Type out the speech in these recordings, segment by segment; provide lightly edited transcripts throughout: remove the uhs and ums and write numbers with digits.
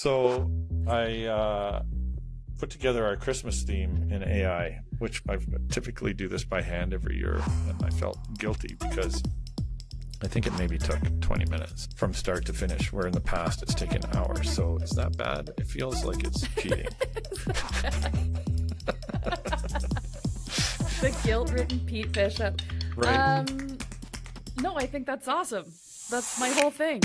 So I put together our Christmas theme in AI, which I typically do this by hand every year, and I felt guilty because I think it maybe took 20 minutes from start to finish, where in the past it's taken hours. So is that bad? It feels like it's cheating. The guilt-ridden Pete Bishop. Right. No, I think that's awesome. That's my whole thing.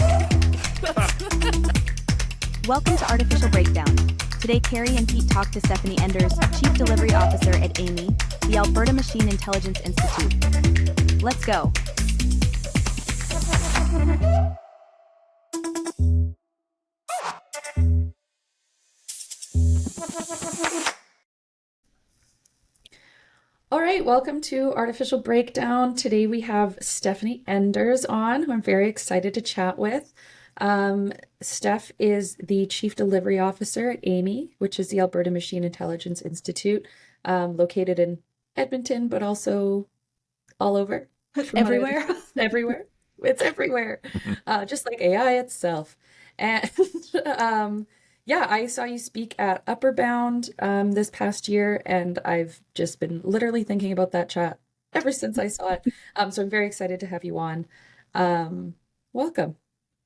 Welcome to Artificial Breakdown. Today, Carrie and Pete talk to Stephanie Enders, Chief Delivery Officer at Amii, the Alberta Machine Intelligence Institute. Let's go. All right, welcome to Artificial Breakdown. Today we have Stephanie Enders on, who I'm very excited to chat with. Steph is the Chief Delivery Officer at Amii, which is the Alberta Machine Intelligence Institute, located in Edmonton, but also all over. Everywhere. Everywhere. It's everywhere, just like AI itself. And yeah, I saw you speak at Upper Bound this past year, and I've just been literally thinking about that chat ever since I saw it. So I'm very excited to have you on. Welcome.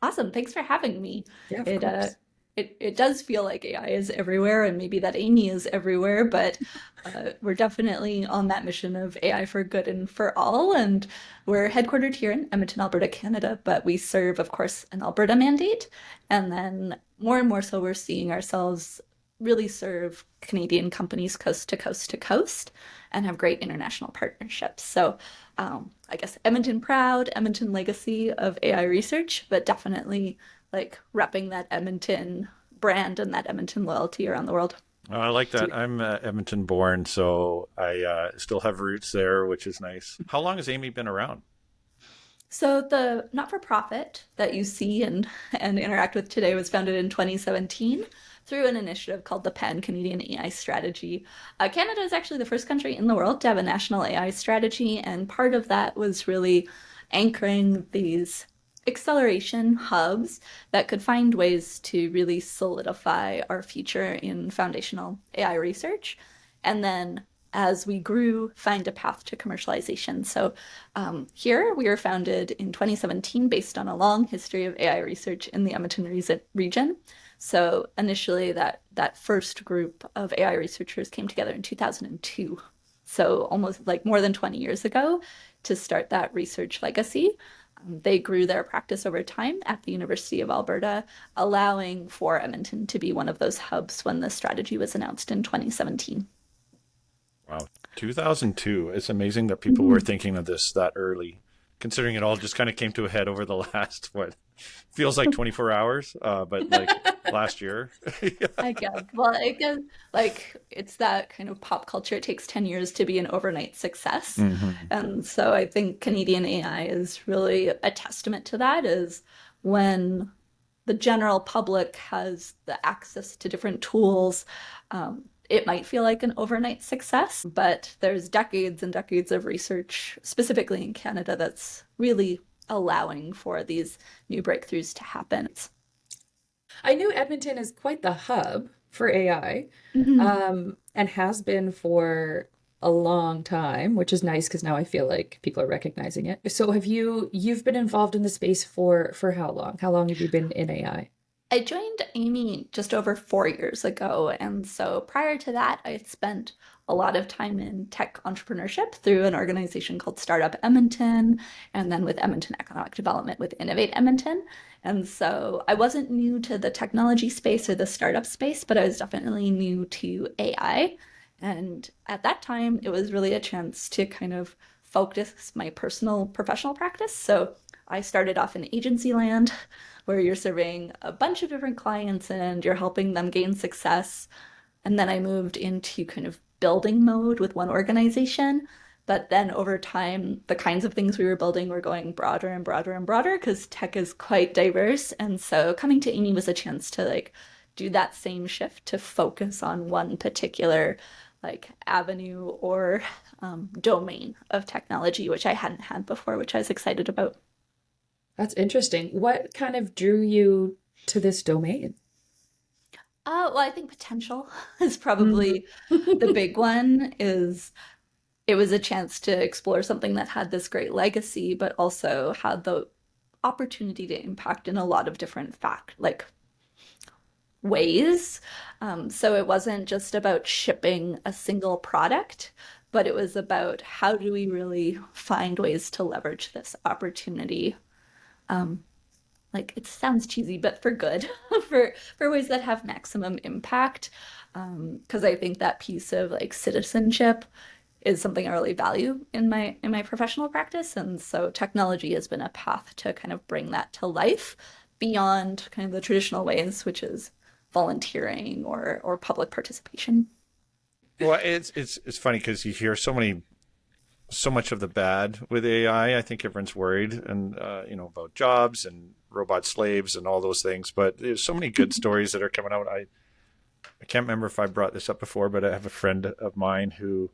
Awesome. Thanks for having me. Yeah, of course. It does feel like AI is everywhere, and maybe that Amii is everywhere, but we're definitely on that mission of AI for good and for all. And we're headquartered here in Edmonton, Alberta, Canada, but we serve, of course, an Alberta mandate. And then more and more so, we're seeing ourselves really serve Canadian companies coast to coast to coast and have great international partnerships. So I guess Edmonton proud, Edmonton legacy of AI research, but definitely like repping that Edmonton brand and that Edmonton loyalty around the world. I like that. I'm Edmonton born, so I still have roots there, which is nice. How long has Amii been around? So the not-for-profit that you see and interact with today was founded in 2017 through an initiative called the Pan-Canadian AI Strategy. Canada is actually the first country in the world to have a national AI strategy, and part of that was really anchoring these acceleration hubs that could find ways to really solidify our future in foundational AI research. And then as we grew, find a path to commercialization. So here we were founded in 2017 based on a long history of AI research in the Edmonton region. So initially that first group of AI researchers came together in 2002. So almost like more than 20 years ago to start that research legacy. They grew their practice over time at the University of Alberta, allowing for Edmonton to be one of those hubs when the strategy was announced in 2017. Wow, 2002. It's amazing that people were thinking of this that early, considering it all just kind of came to a head over the last, feels like 24 hours, but like last year. I guess. Well, I guess like it's that kind of pop culture. It takes 10 years to be an overnight success. Mm-hmm. And so I think Canadian AI is really a testament to that, is when the general public has the access to different tools, it might feel like an overnight success, but there's decades and decades of research, specifically in Canada, that's really allowing for these new breakthroughs to happen. I knew Edmonton is quite the hub for AI, and has been for a long time, which is nice because now I feel like people are recognizing it. So you've been involved in the space for how long? How long have you been in AI? I joined Amii just over 4 years ago, and so prior to that, I had spent a lot of time in tech entrepreneurship through an organization called Startup Edmonton, and then with Edmonton Economic Development with Innovate Edmonton. And so I wasn't new to the technology space or the startup space, but I was definitely new to AI. And at that time, it was really a chance to kind of focus my personal professional practice. So I started off in agency land, where you're serving a bunch of different clients and you're helping them gain success. And then I moved into kind of building mode with one organization. But then over time, the kinds of things we were building were going broader and broader and broader because tech is quite diverse. And so coming to Amii was a chance to like do that same shift to focus on one particular like avenue or domain of technology, which I hadn't had before, which I was excited about. That's interesting. What kind of drew you to this domain? Well, I think potential is probably the big one. Is it was a chance to explore something that had this great legacy, but also had the opportunity to impact in a lot of different ways. So it wasn't just about shipping a single product, but it was about how do we really find ways to leverage this opportunity. Like it sounds cheesy, but for good, for ways that have maximum impact. Because I think that piece of like citizenship is something I really value in my professional practice, and so technology has been a path to kind of bring that to life beyond kind of the traditional ways, which is volunteering or public participation. Well, it's funny because you hear so much of the bad with AI. I think everyone's worried and about jobs and robot slaves and all those things. But there's so many good stories that are coming out. I can't remember if I brought this up before, but I have a friend of mine who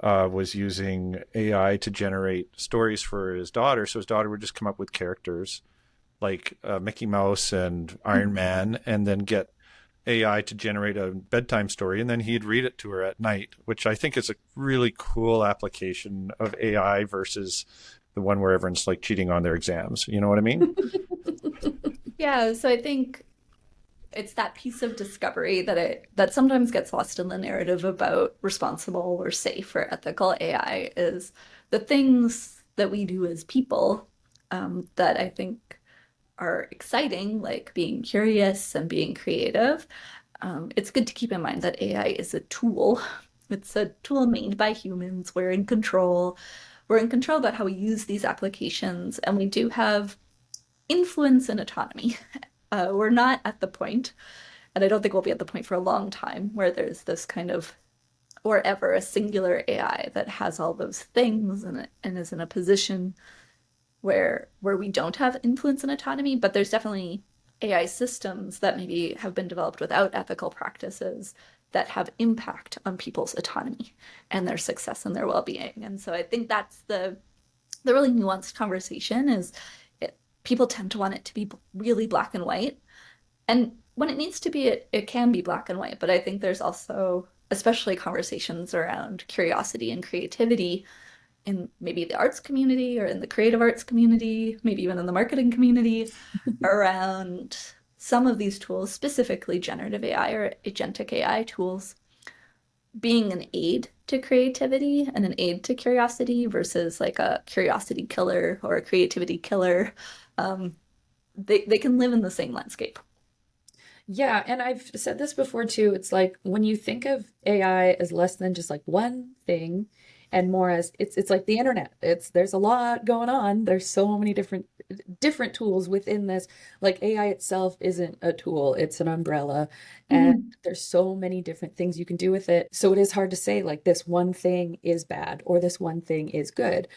was using AI to generate stories for his daughter. So his daughter would just come up with characters like Mickey Mouse and Iron Man, and then get AI to generate a bedtime story, and then he'd read it to her at night, which I think is a really cool application of AI versus the one where everyone's like cheating on their exams. You know what I mean? Yeah, so I think it's that piece of discovery that sometimes gets lost in the narrative about responsible or safe or ethical AI is the things that we do as people that I think are exciting, like being curious and being creative. It's good to keep in mind that AI is a tool. It's a tool made by humans. We're in control. We're in control about how we use these applications, and we do have influence and autonomy. We're not at the point, and I don't think we'll be at the point for a long time, where there's this kind of, or ever, a singular AI that has all those things and is in a position where we don't have influence and autonomy. But there's definitely AI systems that maybe have been developed without ethical practices that have impact on people's autonomy and their success and their well-being. And so I think that's the really nuanced conversation is people tend to want it to be really black and white. And when it needs to be, it can be black and white. But I think there's also, especially conversations around curiosity and creativity in maybe the arts community or in the creative arts community, maybe even in the marketing community, around some of these tools, specifically generative AI or agentic AI tools, being an aid to creativity and an aid to curiosity versus like a curiosity killer or a creativity killer. They can live in the same landscape. Yeah, and I've said this before too. It's like when you think of AI as less than just like one thing and more as it's like the internet. There's a lot going on. There's so many different tools within this. Like AI itself isn't a tool, it's an umbrella, and there's so many different things you can do with it. So it is hard to say like this one thing is bad or this one thing is good,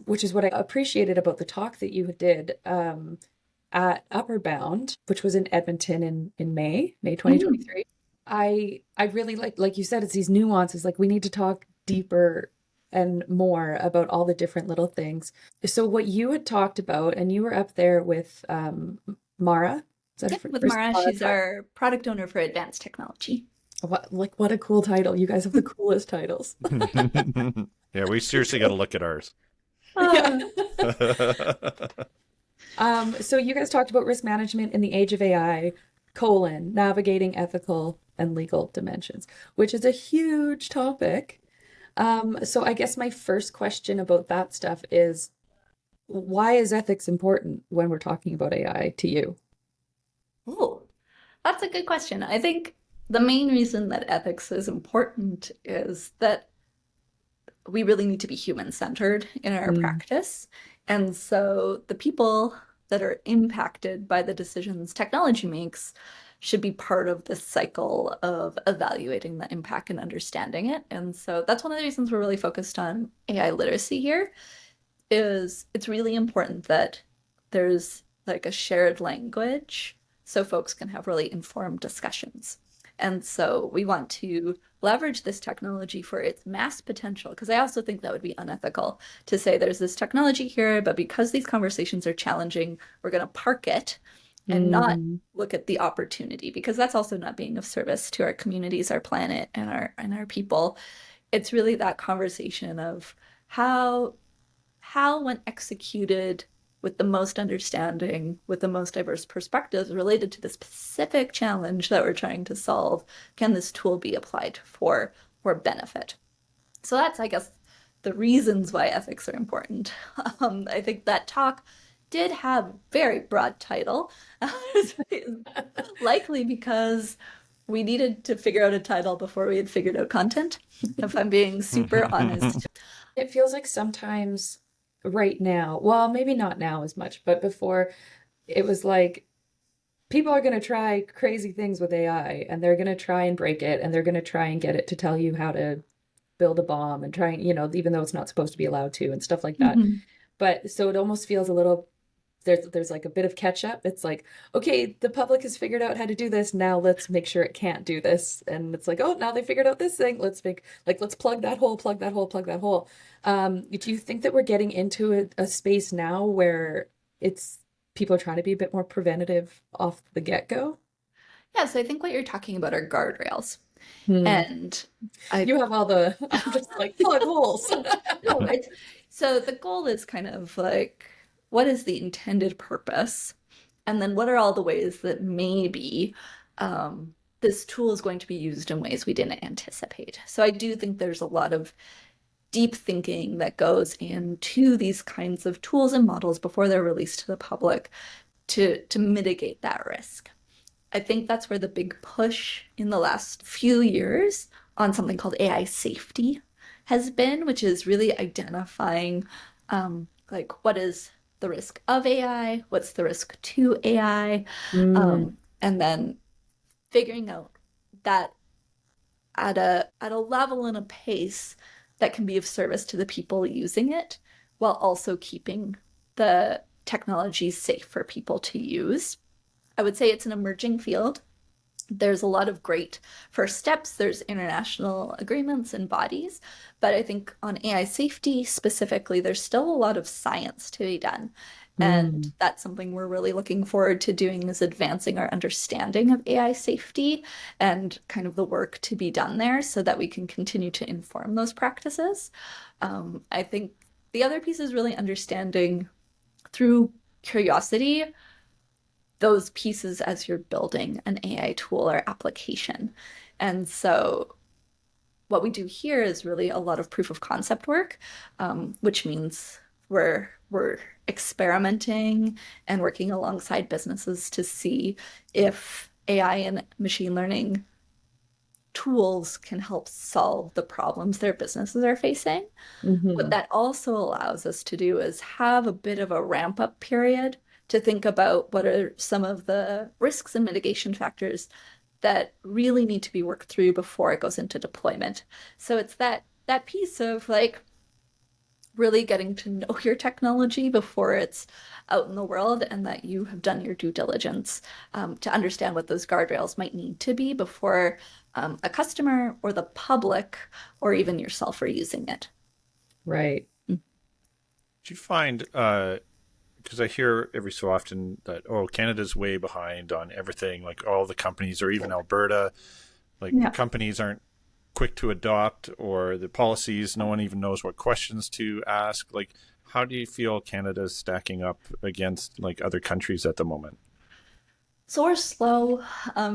which is what I appreciated about the talk that you did at Upper Bound, which was in Edmonton in May 2023. I really like you said, it's these nuances. Like we need to talk deeper and more about all the different little things. So what you had talked about, and you were up there with Mara. With Mara, she's our product owner for advanced technology. What a cool title. You guys have the coolest titles. Yeah, we seriously got to look at ours. So you guys talked about risk management in the age of AI, navigating ethical and legal dimensions, which is a huge topic. So I guess my first question about that stuff is, why is ethics important when we're talking about AI to you? Oh, that's a good question. I think the main reason that ethics is important is that we really need to be human-centered in our practice. And so the people that are impacted by the decisions technology makes should be part of this cycle of evaluating the impact and understanding it. And so that's one of the reasons we're really focused on AI literacy here, is it's really important that there's like a shared language so folks can have really informed discussions. And so we want to leverage this technology for its mass potential, because I also think that would be unethical to say there's this technology here, but because these conversations are challenging, we're going to park it and not Mm. look at the opportunity, because that's also not being of service to our communities, our planet, and our people. It's really that conversation of how when executed with the most understanding, with the most diverse perspectives related to the specific challenge that we're trying to solve, can this tool be applied for benefit? So that's, I guess, the reasons why ethics are important. I think that talk did have very broad title, likely because we needed to figure out a title before we had figured out content, if I'm being super honest. It feels like sometimes right now, well, maybe not now as much, but before it was like people are going to try crazy things with AI and they're going to try and break it and they're going to try and get it to tell you how to build a bomb and try, even though it's not supposed to be allowed to and stuff like that. Mhm. But so it almost feels a little, there's like a bit of catch up. It's like, okay, the public has figured out how to do this. Now let's make sure it can't do this. And it's like, oh, now they figured out this thing. Let's plug that hole, plug that hole, plug that hole. Do you think that we're getting into a space now where people are trying to be a bit more preventative off the get-go? Yeah, so I think what you're talking about are guardrails. Hmm. And You have all I'm just like, plug holes. no, right? So the goal is kind of like, what is the intended purpose? And then what are all the ways that maybe this tool is going to be used in ways we didn't anticipate? So I do think there's a lot of deep thinking that goes into these kinds of tools and models before they're released to the public to mitigate that risk. I think that's where the big push in the last few years on something called AI safety has been, which is really identifying like what is the risk of AI, what's the risk to AI, and then figuring out that at a level and a pace that can be of service to the people using it, while also keeping the technology safe for people to use. I would say it's an emerging field. There's a lot of great first steps. There's international agreements and bodies. But I think on AI safety specifically, there's still a lot of science to be done. And that's something we're really looking forward to doing, is advancing our understanding of AI safety and kind of the work to be done there so that we can continue to inform those practices. I think the other piece is really understanding through curiosity those pieces as you're building an AI tool or application. And so what we do here is really a lot of proof of concept work, which means we're experimenting and working alongside businesses to see if AI and machine learning tools can help solve the problems their businesses are facing. What that also allows us to do is have a bit of a ramp up period to think about what are some of the risks and mitigation factors that really need to be worked through before it goes into deployment. So it's that piece of like really getting to know your technology before it's out in the world, and that you have done your due diligence to understand what those guardrails might need to be before a customer or the public or even yourself are using it. Right. Do you find, because I hear every so often that, oh, Canada's way behind on everything, like all the companies, or even Alberta, like companies aren't quick to adopt, or the policies, no one even knows what questions to ask. Like, how do you feel Canada's stacking up against like other countries at the moment? So we're slow,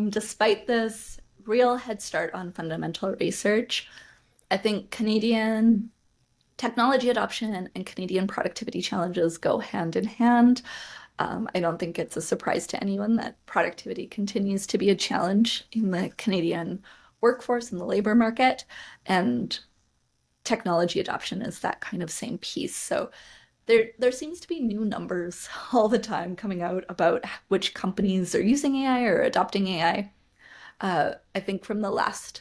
despite this real head start on fundamental research. I think Canadian technology adoption and Canadian productivity challenges go hand in hand. I don't think it's a surprise to anyone that productivity continues to be a challenge in the Canadian workforce and the labor market, and technology adoption is that kind of same piece. So there seems to be new numbers all the time coming out about which companies are using AI or adopting AI. I think from the last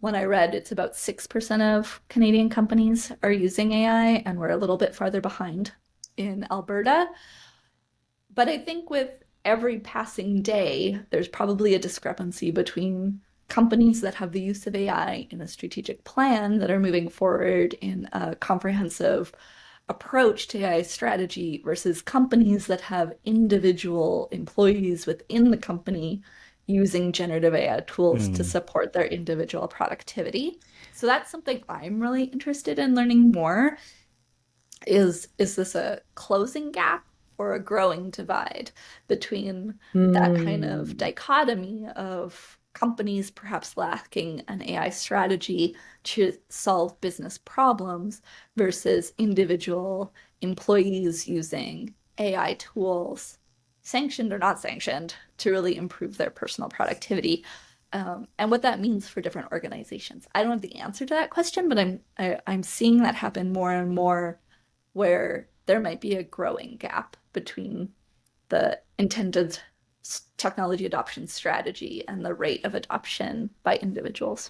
one I read, it's about 6% of Canadian companies are using AI, and we're a little bit farther behind in Alberta. But I think with every passing day, there's probably a discrepancy between companies that have the use of AI in a strategic plan that are moving forward in a comprehensive approach to AI strategy versus companies that have individual employees within the company using generative AI tools to support their individual productivity. So that's something I'm really interested in learning more. Is this a closing gap or a growing divide between that kind of dichotomy of companies perhaps lacking an AI strategy to solve business problems versus individual employees using AI tools, sanctioned or not sanctioned, to really improve their personal productivity, and what that means for different organizations. I don't have the answer to that question, but I'm seeing that happen more and more, where there might be a growing gap between the intended technology adoption strategy and the rate of adoption by individuals.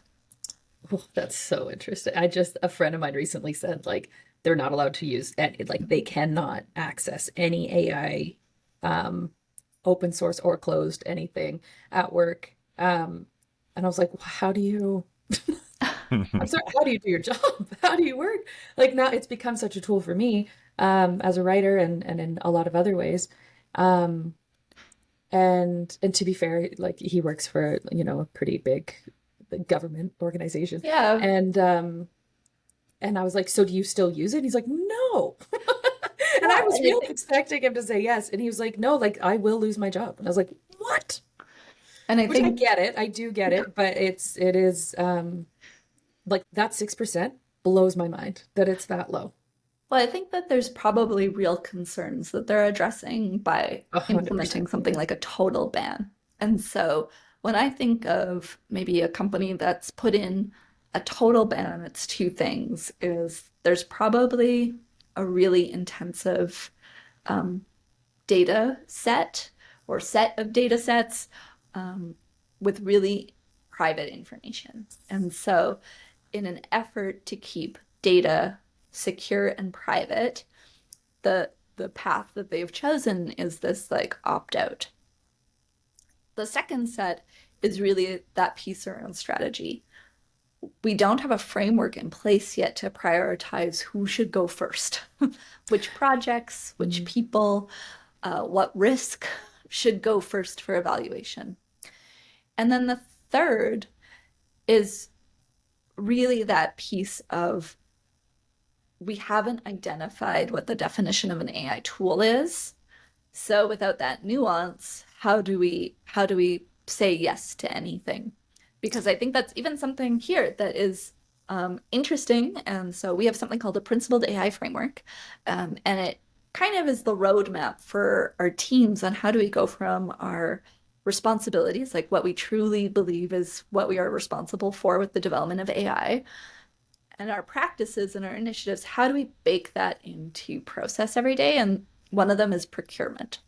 Oh, that's so interesting. A friend of mine recently said, like, they're not allowed to use any, like, they cannot access any AI, open source or closed anything at work. And I was like, well, how do you, I'm sorry, how do you do your job? How do you work? Like, now it's become such a tool for me, as a writer and in a lot of other ways. And to be fair, like, he works for, a pretty big government organization. Yeah. And I was like, so do you still use it? And he's like, no. And I was really expecting him to say yes. And he was like, no, like, I will lose my job. And I was like, what? And I Which I think get it. I do get it. But it is, like, that 6% blows my mind that it's that low. Well, I think that there's probably real concerns that they're addressing by 100%, implementing something like a total ban. And so when I think of maybe a company that's put in a total ban, it's two things. Is there's probably a really intensive data set or set of data sets with really private information. And so in an effort to keep data secure and private, the path that they've chosen is this, like, opt-out. The second set is really that piece around strategy. We don't have a framework in place yet to prioritize who should go first, which projects, which people, what risk should go first for evaluation. And then the third is really that piece of, we haven't identified what the definition of an AI tool is. So without that nuance, how do we say yes to anything? Because I think that's even something here that is interesting. And so we have something called a principled AI framework. And it kind of is the roadmap for our teams on how do we go from our responsibilities, like what we truly believe is what we are responsible for with the development of AI, and our practices and our initiatives, how do we bake that into process every day? And one of them is procurement.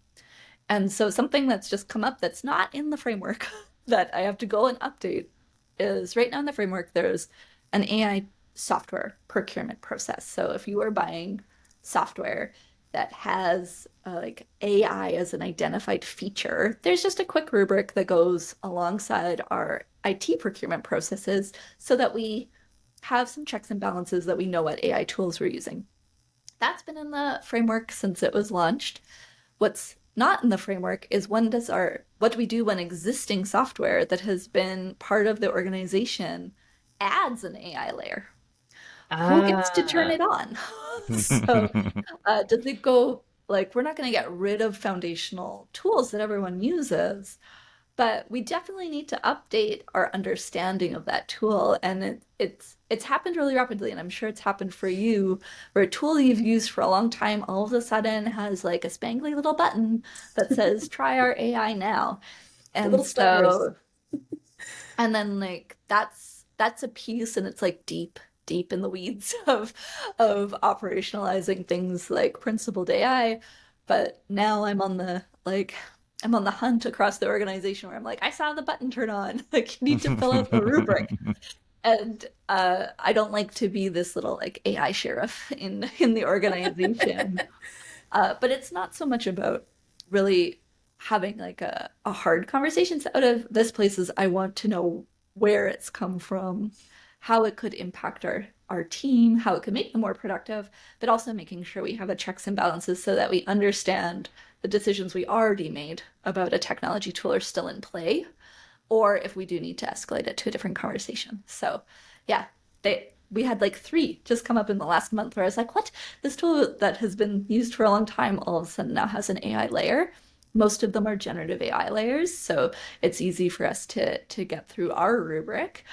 And so something that's just come up that's not in the framework that I have to go and update is, right now in the framework, there's an AI software procurement process. So if you are buying software that has like AI as an identified feature, there's just a quick rubric that goes alongside our IT procurement processes so that we have some checks and balances, that we know what AI tools we're using. That's been in the framework since it was launched. What's not in the framework is what do we do when existing software that has been part of the organization adds an AI layer? Who gets to turn it on? So does it go, like, we're not going to get rid of foundational tools that everyone uses, but we definitely need to update our understanding of that tool. And it's happened really rapidly, and I'm sure it's happened for you, where a tool you've used for a long time all of a sudden has like a spangly little button that says "Try our AI now," and little stars. And then, like, that's a piece, and it's like deep in the weeds of operationalizing things like principled AI. But now I'm on the hunt across the organization where I'm like, I saw the button turn on. Like, you need to fill out the rubric. And I don't like to be this little, like, AI sheriff in the organization. But it's not so much about really having like a hard conversation. Out of this place is, I want to know where it's come from, how it could impact our our team, how it could make them more productive, but also making sure we have a checks and balances so that we understand the decisions we already made about a technology tool are still in play, or if we do need to escalate it to a different conversation. So yeah, we had like 3 just come up in the last month where I was like, what? This tool that has been used for a long time all of a sudden now has an AI layer. Most of them are generative AI layers, so it's easy for us to get through our rubric,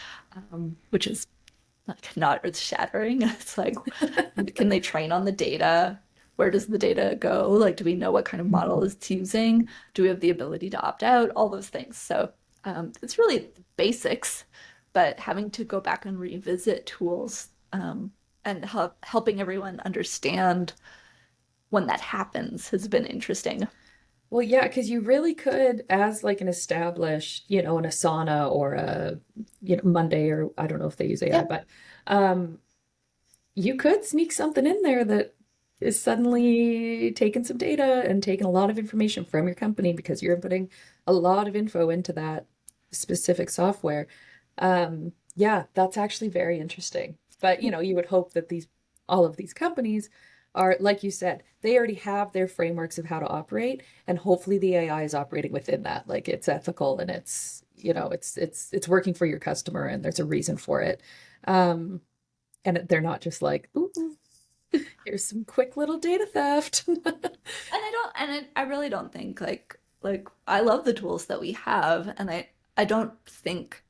which is like not earth-shattering. It's like, can they train on the data? Where does the data go? Like, do we know what kind of model it's using? Do we have the ability to opt out? All those things. So it's really basics, but having to go back and revisit tools and helping everyone understand when that happens has been interesting. Well, yeah, because you really could, as like an established, an Asana or a, Monday, or I don't know if they use AI, Yeah. but you could sneak something in there that is suddenly taking some data and taking a lot of information from your company because you're inputting a lot of info into that specific software. Yeah, that's actually very interesting. But, you would hope that all of these companies are, like you said, they already have their frameworks of how to operate, and hopefully the AI is operating within that. Like it's ethical and it's working for your customer and there's a reason for it. And they're not just like, ooh, here's some quick little data theft. I really don't think like I love the tools that we have, and I don't think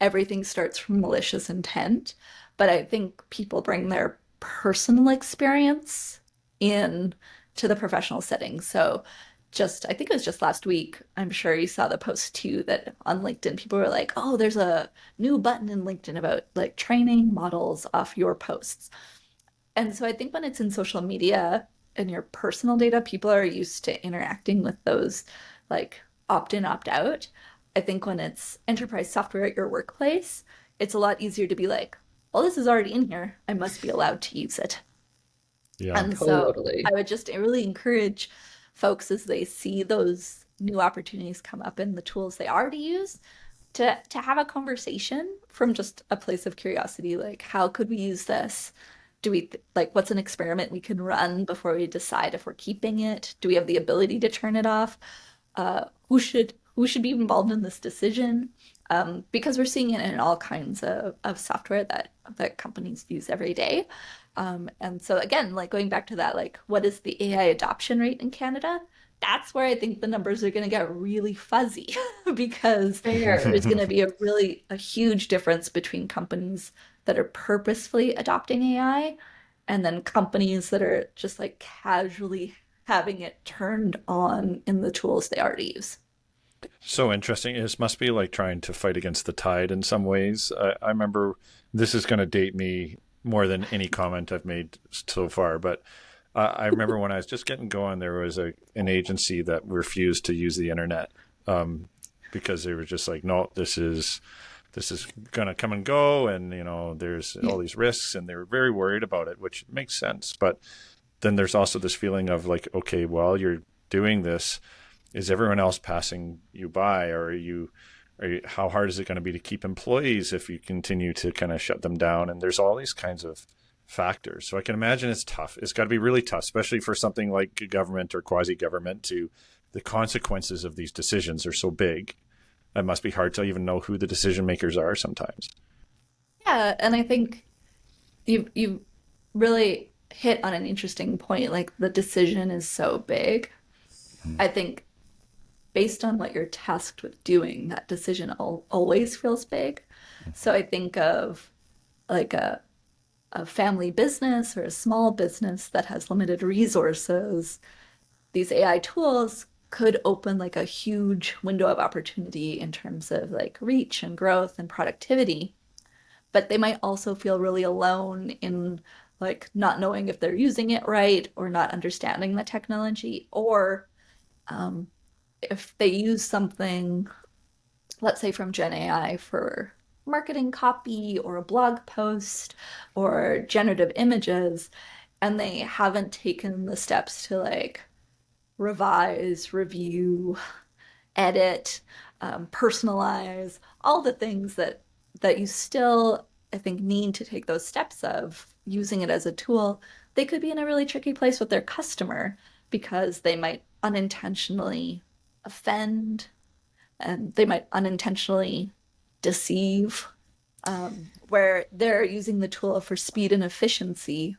everything starts from malicious intent, but I think people bring their personal experience in to the professional setting. So I think it was just last week, I'm sure you saw the post too, that on LinkedIn people were like, oh, there's a new button in LinkedIn about like training models off your posts. And so I think when it's in social media and your personal data, people are used to interacting with those like opt in, opt out. I think when it's enterprise software at your workplace, it's a lot easier to be like, well, this is already in here. I must be allowed to use it. Yeah. And so Totally. I would just really encourage folks as they see those new opportunities come up in the tools they already use to have a conversation from just a place of curiosity. Like, how could we use this? Do we like what's an experiment we can run before we decide if we're keeping it? Do we have the ability to turn it off? Who should be involved in this decision? Because we're seeing it in all kinds of software that companies use every day. And so again, like going back to that, like what is the AI adoption rate in Canada? That's where I think the numbers are going to get really fuzzy because Fair. there's going to be a huge difference between companies that are purposefully adopting AI and then companies that are just like casually having it turned on in the tools they already use. So interesting. It must be like trying to fight against the tide in some ways. I remember, this is going to date me more than any comment I've made so far, but I remember when I was just getting going, there was an agency that refused to use the internet because they were just like, no, this is going to come and go, and there's all these risks, and they were very worried about it, which makes sense. But then there's also this feeling of like, okay, while you're doing this, is everyone else passing you by, or how hard is it going to be to keep employees if you continue to kind of shut them down? And there's all these kinds of factors. So I can imagine it's tough. It's got to be really tough, especially for something like government or quasi-government. The consequences of these decisions are so big. It must be hard to even know who the decision makers are sometimes. Yeah, and I think you really hit on an interesting point. Like the decision is so big. I think based on what you're tasked with doing, that decision always feels big. So I think of like a family business or a small business that has limited resources. These AI tools could open like a huge window of opportunity in terms of like reach and growth and productivity. But they might also feel really alone in like not knowing if they're using it right or not understanding the technology, or if they use something, let's say from Gen AI for marketing copy or a blog post or generative images, and they haven't taken the steps to like revise, review, edit, personalize, all the things that you still I think, need to take those steps of using it as a tool, they could be in a really tricky place with their customer because they might unintentionally offend and they might unintentionally deceive, where they're using the tool for speed and efficiency,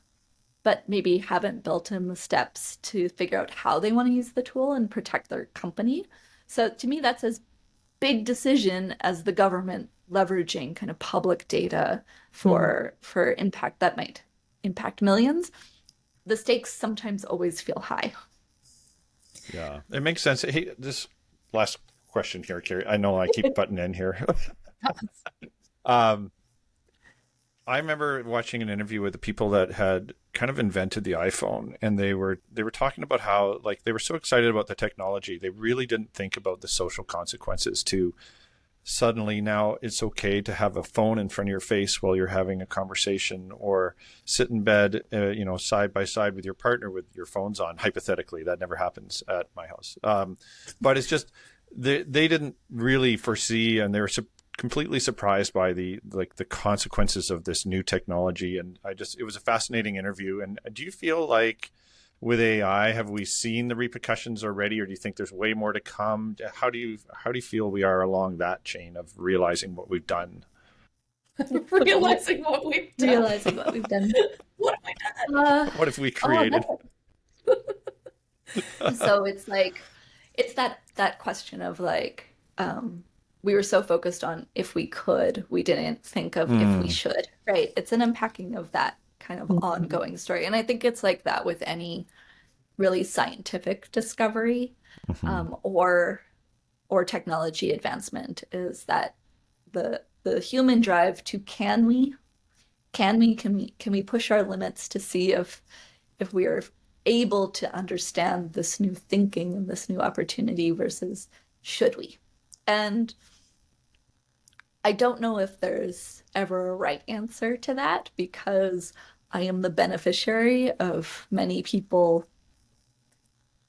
but maybe haven't built in the steps to figure out how they want to use the tool and protect their company. So to me, that's as big decision as the government leveraging kind of public data for impact that might impact millions. The stakes sometimes always feel high. Yeah, it makes sense. Hey, this last question here, Carrie. I know I keep butting in here. I remember watching an interview with the people that had kind of invented the iPhone, and they were talking about how, like, they were so excited about the technology, they really didn't think about the social consequences to suddenly now it's okay to have a phone in front of your face while you're having a conversation, or sit in bed, side by side with your partner with your phones on. Hypothetically, that never happens at my house. But it's just, they didn't really foresee, and they were completely surprised by the consequences of this new technology. And it was a fascinating interview. And do you feel like with AI, have we seen the repercussions already, or do you think there's way more to come? How do you feel we are along that chain of realizing what we've done? Realizing what we've done. Realizing what we've done. What have we done? What if we created? So it's like, it's that question of like, we were so focused on if we could, we didn't think of if we should, right? It's an unpacking of that kind of ongoing story. And I think it's like that with any really scientific discovery, or technology advancement, is that the human drive to can we push our limits to see if we are able to understand this new thinking and this new opportunity versus should we? And I don't know if there's ever a right answer to that, because I am the beneficiary of many people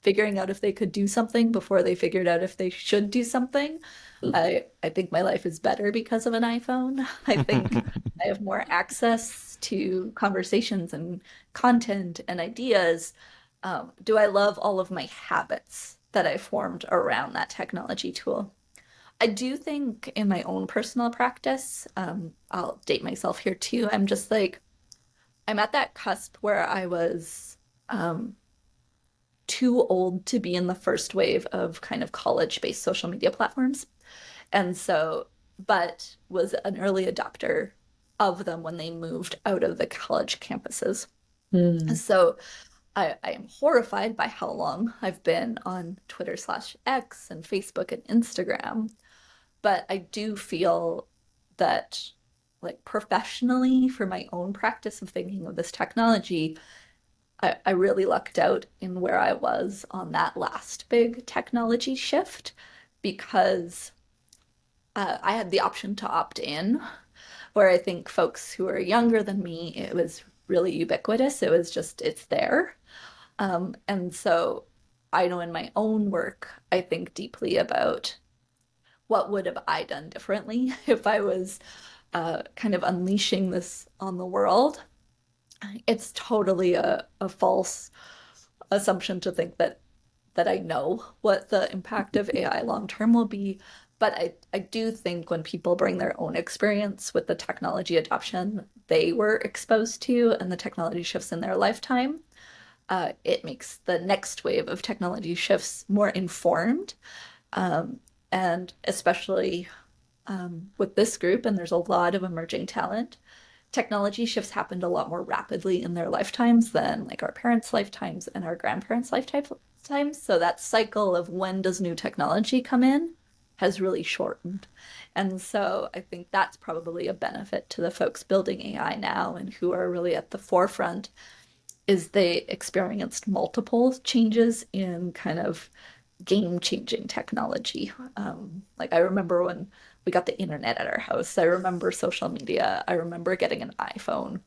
figuring out if they could do something before they figured out if they should do something. I think my life is better because of an iPhone. I think I have more access to conversations and content and ideas. Do I love all of my habits that I formed around that technology tool? I do think in my own personal practice, I'll date myself here too. I'm just like, I'm at that cusp where I was too old to be in the first wave of kind of college-based social media platforms. And so, but was an early adopter of them when they moved out of the college campuses. So I am horrified by how long I've been on Twitter/X and Facebook and Instagram. But I do feel that, like, professionally, for my own practice of thinking of this technology, I really lucked out in where I was on that last big technology shift, because I had the option to opt in, where I think folks who are younger than me, it was really ubiquitous. It was just, it's there. And so I know in my own work, I think deeply about what would have I done differently if I was kind of unleashing this on the world. It's totally a false assumption to think that I know what the impact of AI long-term will be. But I do think when people bring their own experience with the technology adoption they were exposed to and the technology shifts in their lifetime, it makes the next wave of technology shifts more informed. And especially with this group, and there's a lot of emerging talent, technology shifts happened a lot more rapidly in their lifetimes than like our parents' lifetimes and our grandparents' lifetimes. So that cycle of when does new technology come in has really shortened. And so I think that's probably a benefit to the folks building AI now and who are really at the forefront, is they experienced multiple changes in kind of game-changing technology. Like I remember when we got the internet at our house. I remember social media. I remember getting an iPhone.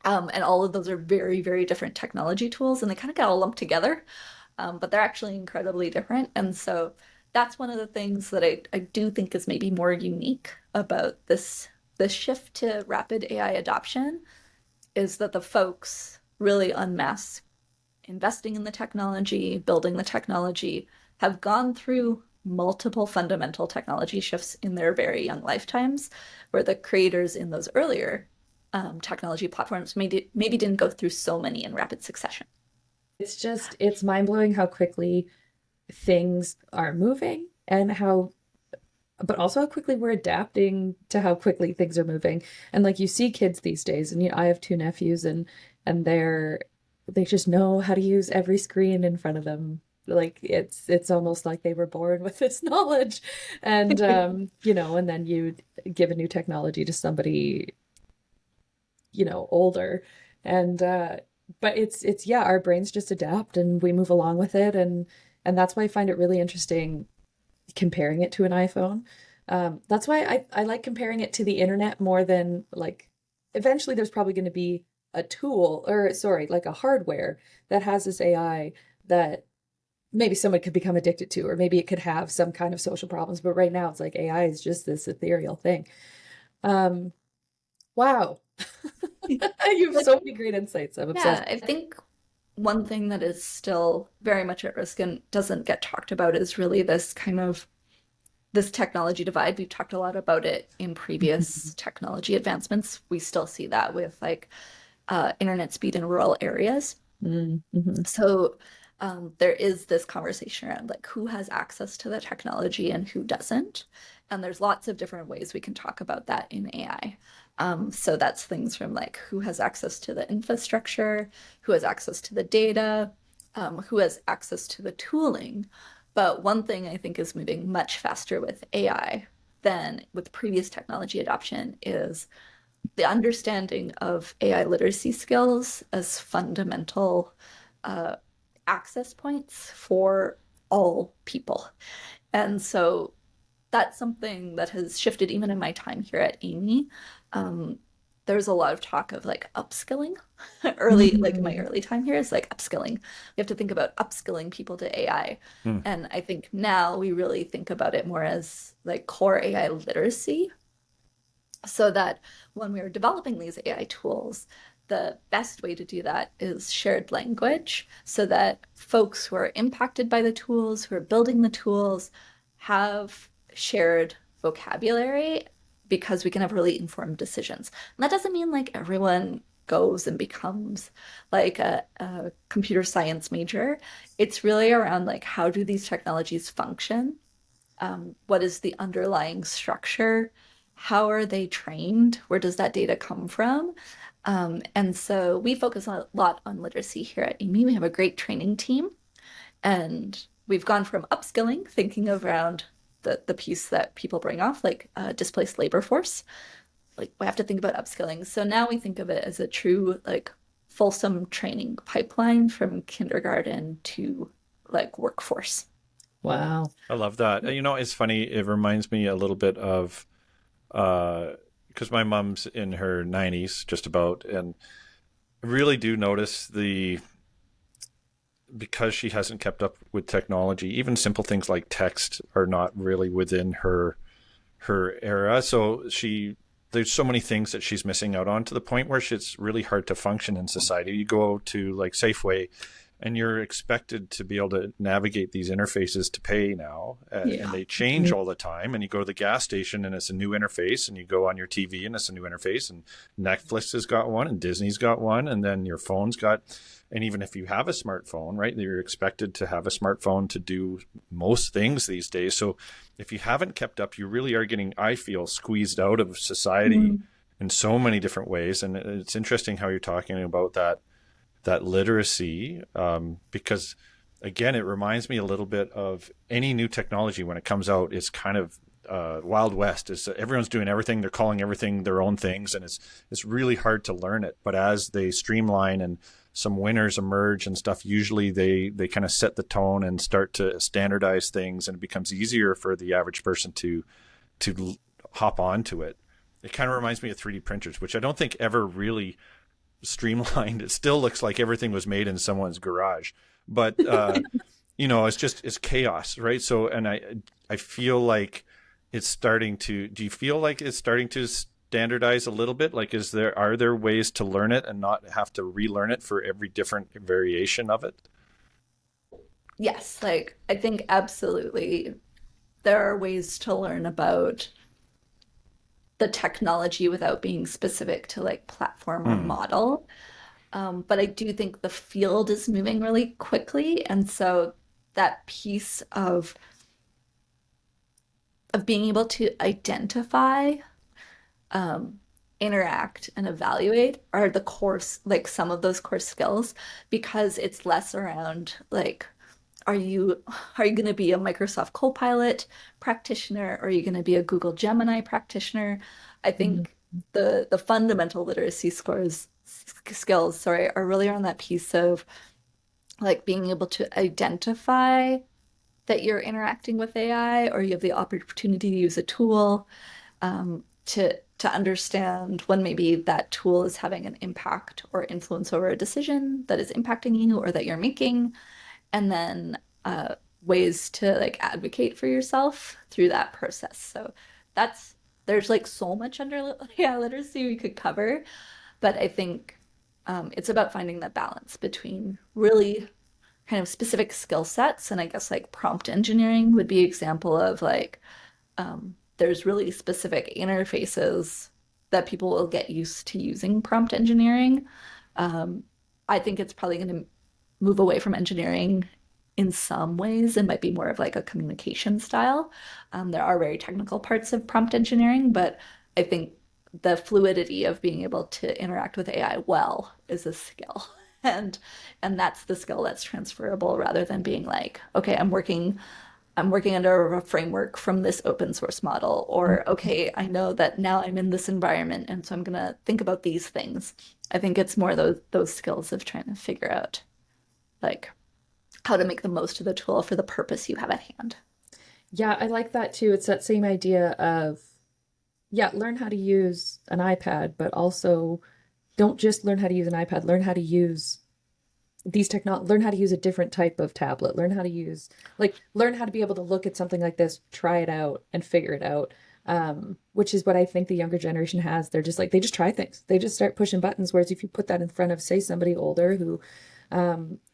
And all of those are very, very different technology tools, and they kind of get all lumped together, but they're actually incredibly different. And so that's one of the things that I do think is maybe more unique about this the shift to rapid AI adoption is that the folks really en masse investing in the technology, building the technology, have gone through multiple fundamental technology shifts in their very young lifetimes, where the creators in those earlier technology platforms maybe didn't go through so many in rapid succession. It's mind-blowing how quickly things are moving and but also how quickly we're adapting to how quickly things are moving. And like you see kids these days, and I have two nephews, and they just know how to use every screen in front of them. Like it's almost like they were born with this knowledge. And and then you give a new technology to somebody, older, and but it's yeah, our brains just adapt and we move along with it, and that's why I find it really interesting comparing it to an iPhone. That's why I like comparing it to the internet more than, like, eventually there's probably going to be a tool, or sorry, like a hardware that has this AI that maybe someone could become addicted to, or maybe it could have some kind of social problems. But right now it's like AI is just this ethereal thing. Wow. You have so many great insights. I'm obsessed. Yeah, I think one thing that is still very much at risk and doesn't get talked about is really this technology divide. We've talked a lot about it in previous technology advancements. We still see that with like internet speed in rural areas. Mm-hmm. So there is this conversation around like who has access to the technology and who doesn't. And there's lots of different ways we can talk about that in AI. So that's things from like who has access to the infrastructure, who has access to the data, who has access to the tooling. But one thing I think is moving much faster with AI than with previous technology adoption is the understanding of AI literacy skills as fundamental access points for all people. And so that's something that has shifted even in my time here at Amii. There's a lot of talk of like upskilling like my early time here is like upskilling. We have to think about upskilling people to AI. And I think now we really think about it more as like core AI literacy, so that when we are developing these AI tools, the best way to do that is shared language, so that folks who are impacted by the tools, who are building the tools, have shared vocabulary, because we can have really informed decisions. And that doesn't mean like everyone goes and becomes like a computer science major. It's really around like, how do these technologies function? What is the underlying structure? How are they trained? Where does that data come from? And so we focus a lot on literacy here at Amii. We have a great training team, and we've gone from upskilling, thinking around the piece that people bring off, like displaced labor force. Like we have to think about upskilling. So now we think of it as a true like fulsome training pipeline from kindergarten to like workforce. Wow. I love that. It's funny. It reminds me a little bit of, because my mom's in her 90s just about, and I really do notice because she hasn't kept up with technology, even simple things like text are not really within her era. So there's so many things that she's missing out on, to the point where it's really hard to function in society. You go to like Safeway and you're expected to be able to navigate these interfaces to pay now, and they change all the time. And you go to the gas station and it's a new interface, and you go on your TV and it's a new interface, and Netflix has got one and Disney's got one, and then your phone's got, and even if you have a smartphone, right, you're expected to have a smartphone to do most things these days. So if you haven't kept up, you really are getting, I feel, squeezed out of society in so many different ways. And it's interesting how you're talking about that literacy, because again, it reminds me a little bit of any new technology when it comes out. It's kind of Wild West. Everyone's doing everything. They're calling everything their own things, and it's really hard to learn it. But as they streamline and some winners emerge and stuff, usually they kind of set the tone and start to standardize things, and it becomes easier for the average person to hop onto it. It kind of reminds me of 3D printers, which I don't think ever really streamlined. It still looks like everything was made in someone's garage, but it's chaos, right? So, and I feel like it's starting to, do you feel like it's starting to standardize a little bit? Like, are there ways to learn it and not have to relearn it for every different variation of it? Yes, like I think absolutely there are ways to learn about the technology without being specific to like platform or model. But I do think the field is moving really quickly, and so that piece of being able to identify, interact, and evaluate are the course, like some of those core skills, because it's less around like, are you going to be a Microsoft Copilot practitioner, or are you going to be a Google Gemini practitioner? I think the fundamental literacy skills, sorry, are really around that piece of like being able to identify that you're interacting with AI or you have the opportunity to use a tool, to understand when maybe that tool is having an impact or influence over a decision that is impacting you or that you're making, and then ways to like advocate for yourself through that process. So there's like so much under AI literacy we could cover, but I think it's about finding that balance between really kind of specific skill sets, and I guess like prompt engineering would be an example of like, there's really specific interfaces that people will get used to using prompt engineering. I think it's probably going to move away from engineering in some ways and might be more of like a communication style. There are very technical parts of prompt engineering, but I think the fluidity of being able to interact with AI well is a skill. And that's the skill that's transferable, rather than being like, okay, I'm working under a framework from this open source model, or okay, I know that now I'm in this environment and so I'm gonna think about these things. I think it's more those skills of trying to figure out like how to make the most of the tool for the purpose you have at hand. Yeah, I like that too. It's that same idea of, yeah, learn how to use an iPad, but also don't just learn how to use an iPad, learn how to use learn how to use a different type of tablet, learn how to be able to look at something like this, try it out and figure it out. Which is what I think the younger generation has. They're just like, they just try things. They just start pushing buttons. Whereas if you put that in front of, say, somebody older who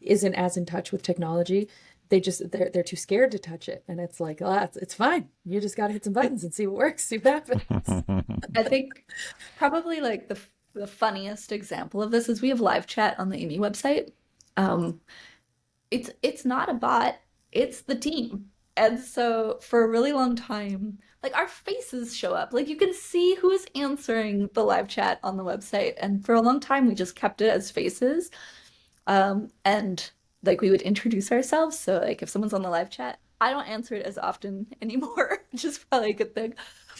isn't as in touch with technology, they're too scared to touch it. And it's like, oh, it's fine. You just got to hit some buttons and see what works, see what happens. I think probably like the funniest example of this is we have live chat on the Amii website. It's not a bot, it's the team. And so for a really long time, like our faces show up. Like you can see who is answering the live chat on the website. And for a long time, we just kept it as faces. And like we would introduce ourselves. So like if someone's on the live chat, I don't answer it as often anymore, which is probably a good thing.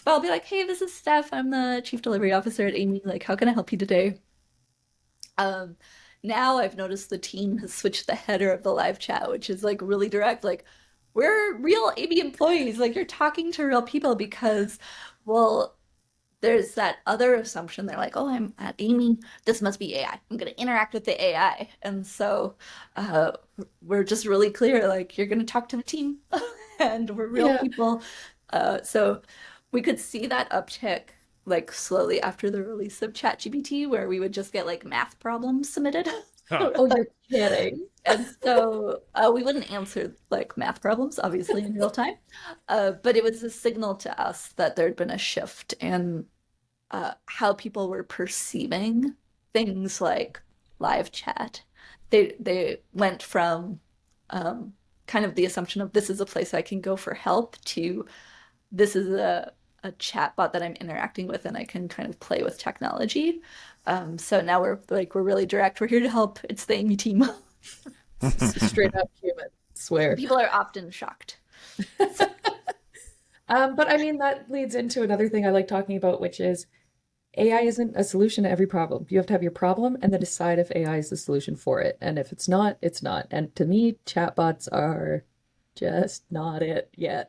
But I'll be like, hey, this is Steph. I'm the Chief Delivery Officer at Amii. Like, how can I help you today? Now I've noticed the team has switched the header of the live chat, which is like really direct. Like, we're real Amii employees. Like, you're talking to real people because, well, there's that other assumption. They're like, oh, I'm at Amii. This must be AI. I'm going to interact with the AI. And so we're just really clear, like, you're going to talk to the team and we're real people. So we could see that uptick like slowly after the release of ChatGPT, where we would just get like math problems submitted. Oh, you're kidding. And so we wouldn't answer like math problems, obviously, in real time. But it was a signal to us that there'd been a shift in how people were perceiving things like live chat. They went from kind of the assumption of this is a place I can go for help to this is a chat bot that I'm interacting with and I can kind of play with technology. So now we're really direct. We're here to help. It's the Amii team. Straight up human, swear. People are often shocked. But I mean, that leads into another thing I like talking about, which is AI isn't a solution to every problem. You have to have your problem and then decide if AI is the solution for it. And if it's not, it's not. And to me, chatbots are just not it yet.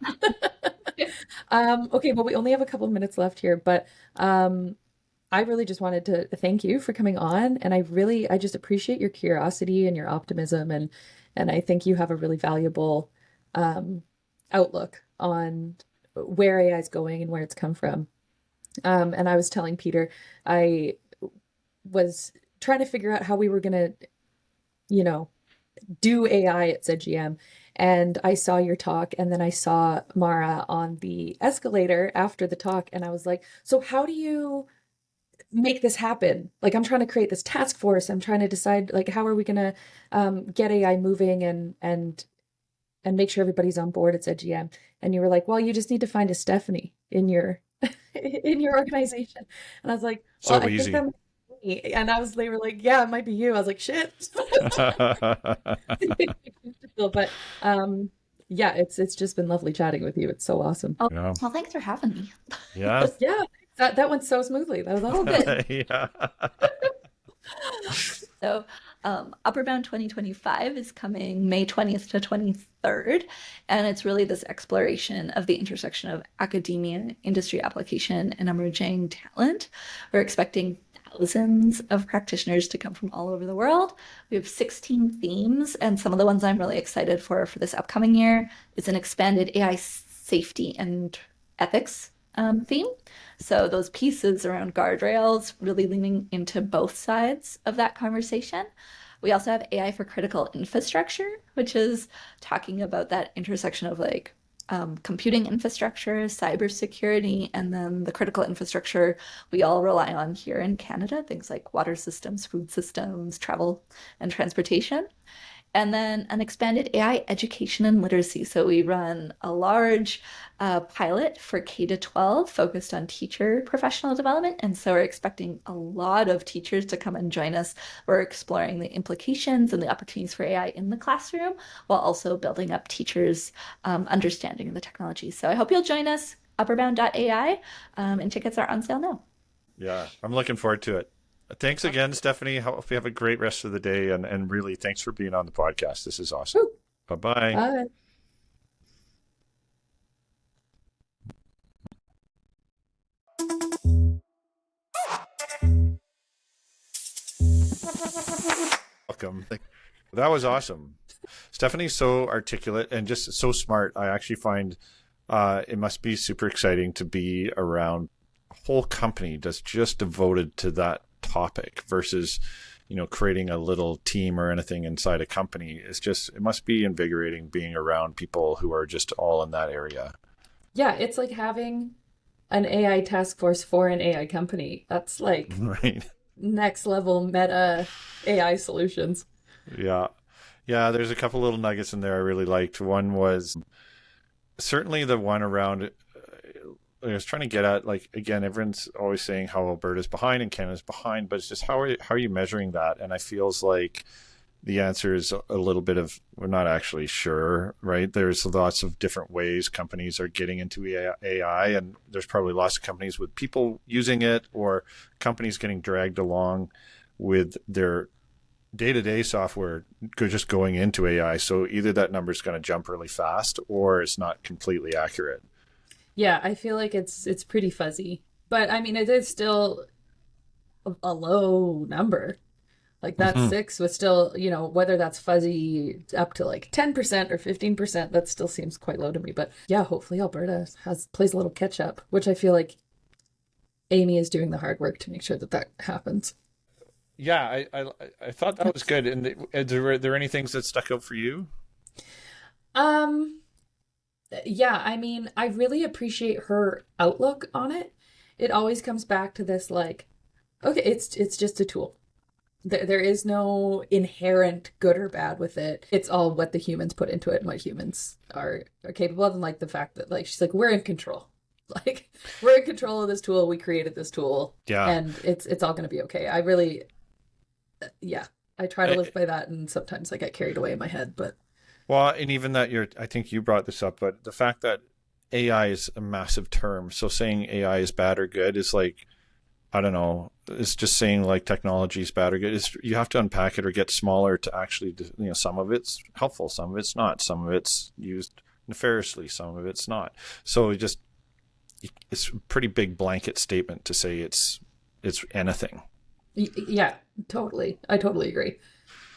Okay, well, we only have a couple of minutes left here, but I really just wanted to thank you for coming on. And I just appreciate your curiosity and your optimism. And I think you have a really valuable outlook on where AI is going and where it's come from. And I was telling Peter, I was trying to figure out how we were going to, you know, do AI at ZGM. And I saw your talk, and then I saw Mara on the escalator after the talk, and I was like, so how do you make this happen? Like, I'm trying to create this task force. I'm trying to decide, like, how are we going to get AI moving and make sure everybody's on board at ZGM. And you were like, well, you just need to find a Stephanie in your in your organization. And I was like, well, So I think easy. that might be me. And they were like, yeah, it might be you. I was like, shit. But yeah, it's just been lovely chatting with you. It's so awesome. Oh, Yeah. well, thanks for having me. Yeah. Yeah, that went so smoothly. That was all good. Yeah. So, Upper Bound 2025 is coming May 20th to 23rd, and it's really this exploration of the intersection of academia, industry application, and emerging talent. We're expecting thousands of practitioners to come from all over the world. We have 16 themes, and some of the ones I'm really excited for this upcoming year is an expanded AI safety and ethics theme. So those pieces around guardrails, really leaning into both sides of that conversation. We also have AI for critical infrastructure, which is talking about that intersection of like computing infrastructure, cybersecurity, and then the critical infrastructure we all rely on here in Canada, things like water systems, food systems, travel, and transportation. And then an expanded AI education and literacy. So we run a large pilot for K to 12 focused on teacher professional development. And so we're expecting a lot of teachers to come and join us. We're exploring the implications and the opportunities for AI in the classroom while also building up teachers' understanding of the technology. So I hope you'll join us, upperbound.ai, and tickets are on sale now. Yeah. I'm looking forward to it. Thanks again, Stephanie. Hope you have a great rest of the day. And really, thanks for being on the podcast. This is awesome. Woo. Bye-bye. Bye. Welcome. That was awesome. Stephanie's so articulate and just so smart. I actually find it must be super exciting to be around a whole company that's just devoted to that topic versus, creating a little team or anything inside a company. It must be invigorating being around people who are just all in that area. Yeah, it's like having an AI task force for an AI company. That's like Right. next level meta AI solutions. Yeah. Yeah. There's a couple little nuggets in there I really liked. One was certainly the one around, I was trying to get at, like, again, everyone's always saying how Alberta's behind and Canada's behind, but it's just how are you measuring that? And I feels like the answer is a little bit of, we're not actually sure, right? There's lots of different ways companies are getting into AI, and there's probably lots of companies with people using it or companies getting dragged along with their day-to-day software just going into AI. So either that number is going to jump really fast or it's not completely accurate. Yeah, I feel like it's pretty fuzzy. But I mean, it is still a low number. Like that six was still, whether that's fuzzy up to like 10% or 15%, that still seems quite low to me. But yeah, hopefully Alberta plays a little catch up, which I feel like Amii is doing the hard work to make sure that happens. Yeah, I thought that was good. And were there any things that stuck out for you? Yeah, I mean, I really appreciate her outlook on it. It always comes back to this, like, okay, it's just a tool. There is no inherent good or bad with it. It's all what the humans put into it and what humans are capable of. And like the fact that, like, she's like, we're in control. Like, we're in control of this tool. We created this tool. Yeah. And it's all going to be okay. I really, yeah, I try to live by that. And sometimes I get carried away in my head, but. Well, and even that I think you brought this up, but the fact that AI is a massive term. So saying AI is bad or good is like, I don't know, it's just saying like technology is bad or good. You have to unpack it or get smaller to actually, some of it's helpful, some of it's not, some of it's used nefariously, some of it's not. So it's a pretty big blanket statement to say it's anything. Yeah, totally. I totally agree.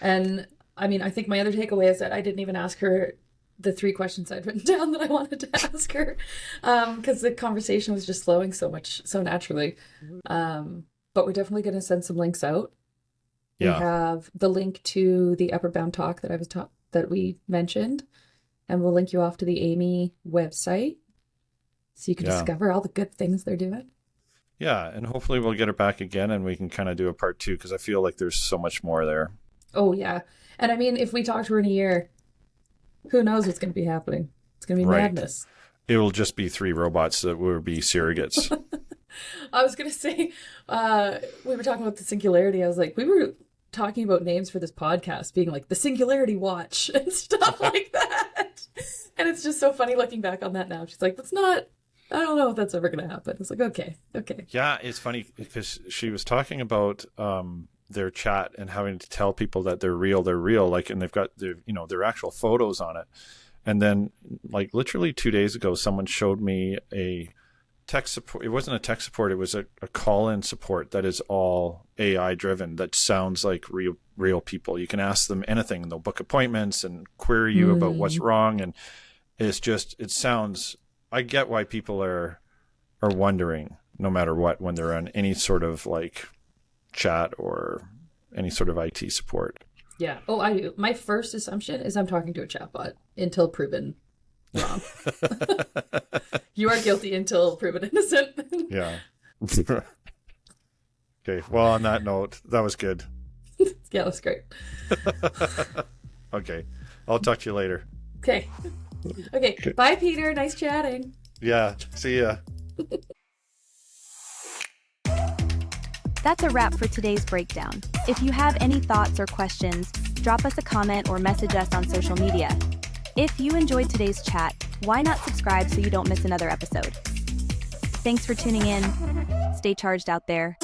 And I mean, I think my other takeaway is that I didn't even ask her the 3 questions I'd written down that I wanted to ask her, because the conversation was just flowing so naturally. But we're definitely going to send some links out. Yeah. We have the link to the Upper Bound talk that we mentioned, and we'll link you off to the Amii website so you can discover all the good things they're doing. Yeah, and hopefully we'll get her back again and we can kind of do a part 2 because I feel like there's so much more there. Oh, yeah. And I mean, if we talk to her in a year, who knows what's going to be happening? It's going to be madness. It will just be 3 robots that will be surrogates. I was going to say, we were talking about the singularity. I was like, we were talking about names for this podcast being like the Singularity Watch and stuff like that. And it's just so funny looking back on that now. She's like, I don't know if that's ever going to happen. It's like, okay. Yeah, it's funny because she was talking about their chat and having to tell people that they're real, like, and they've got their actual photos on it. And then like literally 2 days ago, someone showed me a tech support. It wasn't a tech support. It was a call-in support that is all AI driven. That sounds like real people. You can ask them anything and they'll book appointments and query you about what's wrong. And it sounds, I get why people are wondering no matter what, when they're on any sort of like chat or any sort of IT support. Yeah. Oh, I do. My first assumption is I'm talking to a chatbot until proven wrong. You are guilty until proven innocent. Yeah. Okay. Well, on that note, that was good. Yeah, that's great. Okay. I'll talk to you later. Okay. Bye, Peter. Nice chatting. Yeah. See ya. That's a wrap for today's breakdown. If you have any thoughts or questions, drop us a comment or message us on social media. If you enjoyed today's chat, why not subscribe so you don't miss another episode? Thanks for tuning in. Stay charged out there.